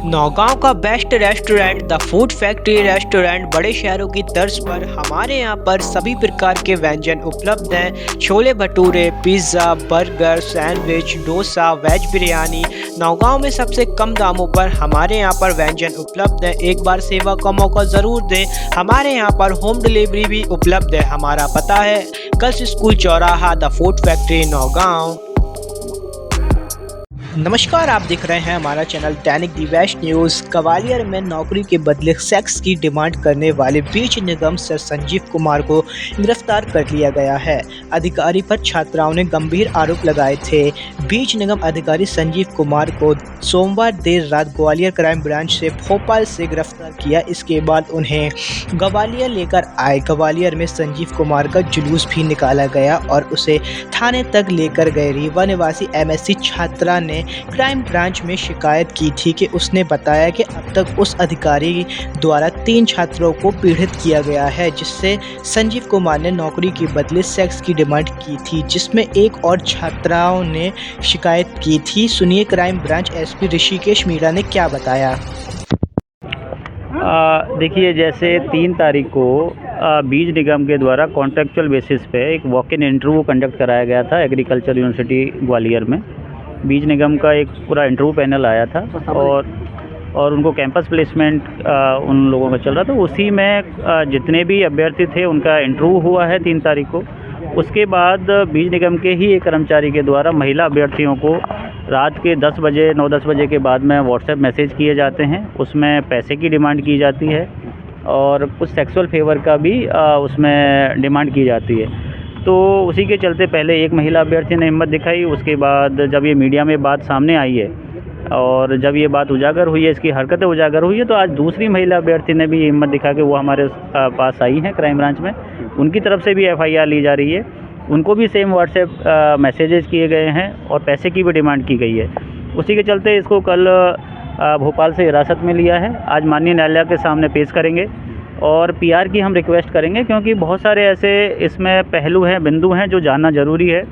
नौगांव का best restaurant the food factory restaurant बड़े शहरों की तर्ज पर हमारे यहाँ पर सभी प्रकार के व्यंजन उपलब्ध हैं। Chole bhature, pizza, burger, sandwich, dosa, veg biryani. Naugaon में सबसे कम दामों पर हमारे यहाँ पर व्यंजन उपलब्ध हैं। एक बार सेवा का मौका ज़रूर दें। हमारे यहाँ पर होम डिलीवरी भी उपलब्ध है। हमारा पता है गर्ल्स स्कूल चौराहा, द फूड फैक्ट्री, नौगांव। नमस्कार, आप देख रहे हैं हमारा channel Dainik the best news. Gwalior में नौकरी के बदले सेक्स की डिमांड करने वाले बीज निगम सर संजीव कुमार को गिरफ्तार कर लिया गया है। अधिकारी पर छात्राओं ने गंभीर आरोप लगाए थे। बीज निगम अधिकारी संजीव कुमार को सोमवार देर रात ग्वालियर क्राइम ब्रांच से भोपाल से गिरफ्तार किया। इसके बाद उन्हें ग्वालियर लेकर आए। ग्वालियर में संजीव कुमार का जुलूस भी निकाला गया और उसे थाने तक लेकर गए। रीवा निवासी MSc छात्रा ने क्राइम ब्रांच में शिकायत की थी कि उसने बताया कि अब तक उस अधिकारी द्वारा 3 छात्रों को पीड़ित किया गया है, जिससे संजीव कुमार ने नौकरी के बदले सेक्स की डिमांड की थी, जिसमें एक और छात्राओं ने शिकायत की थी। सुनिए crime branch SP Rishikesh Meena ने क्या बताया। देखिए, जैसे 3 तारीख को बीज निगम के द्वारा कॉन्ट्रेक्चुअल बेसिस पे एक वॉक इन इंटरव्यू कंडक्ट कराया गया था एग्रीकल्चर यूनिवर्सिटी ग्वालियर में। बीज निगम का एक पूरा इंटरव्यू पैनल आया था और उनको कैंपस प्लेसमेंट उन लोगों का चल रहा था। उसी में जितने भी अभ्यर्थी थे उनका इंटरव्यू हुआ है 3 तारीख को। उसके बाद बीज निगम के ही एक कर्मचारी के द्वारा महिला अभ्यर्थियों को रात के 10 बजे 9-10 बजे के बाद में व्हाट्सएप मैसेज किए जाते हैं। उसमें पैसे की डिमांड की जाती है और कुछ सेक्सुअल फेवर का भी उसमें डिमांड की जाती है। तो उसी के चलते पहले एक महिला अभ्यर्थी ने हिम्मत दिखाई। उसके बाद जब ये मीडिया में बात सामने आई है और जब ये बात उजागर हुई है, इसकी हरकतें उजागर हुई है, तो आज दूसरी महिला अभ्यर्थी ने भी हिम्मत दिखा के वो हमारे पास आई हैं क्राइम ब्रांच में। उनकी तरफ से भी FIR ली जा रही है। उनको भी सेम व्हाट्सएप मैसेजेस किए गए हैं और पैसे की भी डिमांड की गई है। उसी के चलते इसको कल भोपाल से हिरासत में लिया है। आज माननीय न्यायालय के सामने पेश करेंगे और PR की हम रिक्वेस्ट करेंगे, क्योंकि बहुत सारे ऐसे इसमें पहलू हैं, बिंदु हैं जो जानना ज़रूरी है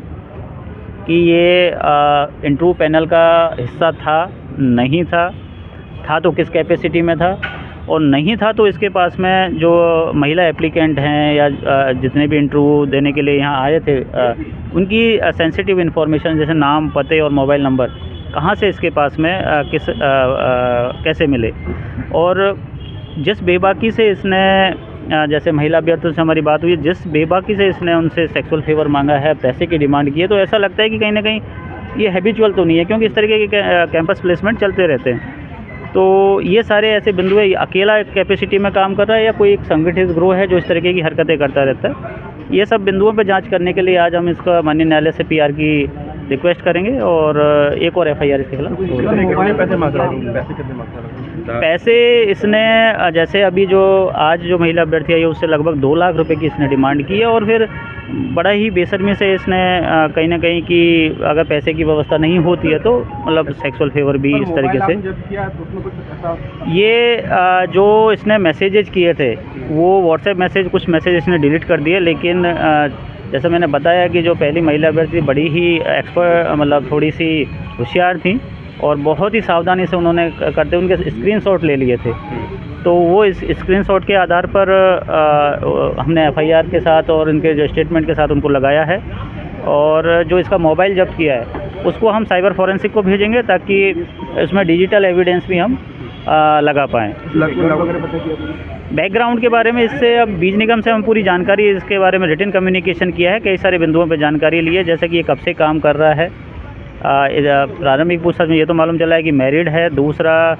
कि ये इंटरव्यू पैनल का हिस्सा था, नहीं था तो किस कैपेसिटी में था, और नहीं था तो इसके पास में जो महिला एप्लीकेंट हैं या जितने भी इंटरव्यू देने के लिए यहाँ आए थे उनकी सेंसिटिव इन्फॉर्मेशन जैसे नाम, पते और मोबाइल नंबर कहाँ से इसके पास में कैसे मिले। और जिस बेबाकी से इसने, जैसे महिला अभ्यर्थियों से हमारी बात हुई, जिस बेबाकी से इसने उनसे सेक्सुअल फेवर मांगा है, पैसे की डिमांड की है, तो ऐसा लगता है कि कहीं ना कहीं ये हैबिचुअल तो नहीं है, क्योंकि इस तरीके के कैंपस प्लेसमेंट चलते रहते हैं। तो ये सारे ऐसे बिंदु है, अकेला कैपेसिटी में काम कर रहा है या कोई एक संगठित ग्रोह है जो इस तरीके की हरकतें करता रहता है। ये सब बिंदुओं पर जाँच करने के लिए आज हम इसका माननीय न्यायालय से PR की रिक्वेस्ट करेंगे और एक और FIR इसके खिलाफ। पैसे इसने, जैसे अभी जो आज जो महिला अभ्यर्थी आई है उससे लगभग 2 लाख रुपए की इसने डिमांड की है, और फिर बड़ा ही बेशर्मी से इसने कहीं ना कहीं कि अगर पैसे की व्यवस्था नहीं होती है तो मतलब सेक्सुअल फेवर भी इस तरीके से। ये जो इसने मैसेजेस किए थे वो व्हाट्सएप मैसेज, कुछ मैसेज इसने डिलीट कर दिए, लेकिन जैसा मैंने बताया कि जो पहली महिला अभ्यर्थी बड़ी ही एक्सपर्ट, मतलब थोड़ी सी होशियार थी और बहुत ही सावधानी से उन्होंने करते उनके स्क्रीनशॉट ले लिए थे। तो वो इस स्क्रीनशॉट के आधार पर हमने FIR के साथ और इनके जो स्टेटमेंट के साथ उनको लगाया है, और जो इसका मोबाइल जब्त किया है उसको हम साइबर फॉरेंसिक को भेजेंगे ताकि इसमें डिजिटल एविडेंस भी हम लगा पाएँ। बैकग्राउंड के बारे में इससे अब बीज निगम से हम पूरी जानकारी इसके बारे में रिटन कम्युनिकेशन किया है, कई सारे बिंदुओं पर जानकारी ली है, जैसे कि ये कब से काम कर रहा है। प्रारंभिक पूछताछ में ये तो मालूम चला है कि मैरिड है। दूसरा,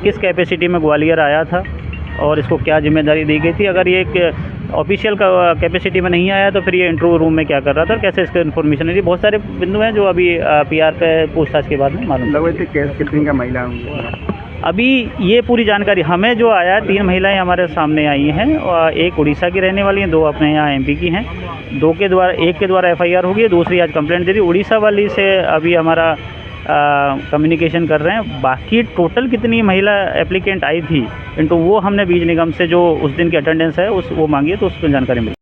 किस कैपेसिटी में ग्वालियर आया था और इसको क्या जिम्मेदारी दी गई थी। अगर ये एक ऑफिशियल कैपेसिटी में नहीं आया तो फिर ये इंटरव्यू रूम में क्या कर रहा था और कैसे इसका इन्फॉर्मेशन है। बहुत सारे बिंदु हैं जो अभी PR पे पूछताछ के बाद में मालूम लगभग कितनी का महिला होंगी। अभी ये पूरी जानकारी हमें जो आया, 3 महिलाएं हमारे सामने आई हैं, और एक उड़ीसा की रहने वाली हैं, 2 अपने यहाँ MP की हैं। 2 के द्वारा, एक के द्वारा FIR होगी, दूसरी आज कंप्लेंट दे दी। उड़ीसा वाली से अभी हमारा कम्युनिकेशन कर रहे हैं। बाकी टोटल कितनी महिला एप्लीकेंट आई थी इनटू वो हमने बीज निगम से जो उस दिन की अटेंडेंस है वो मांगी है, तो उस पर जानकारी मिली।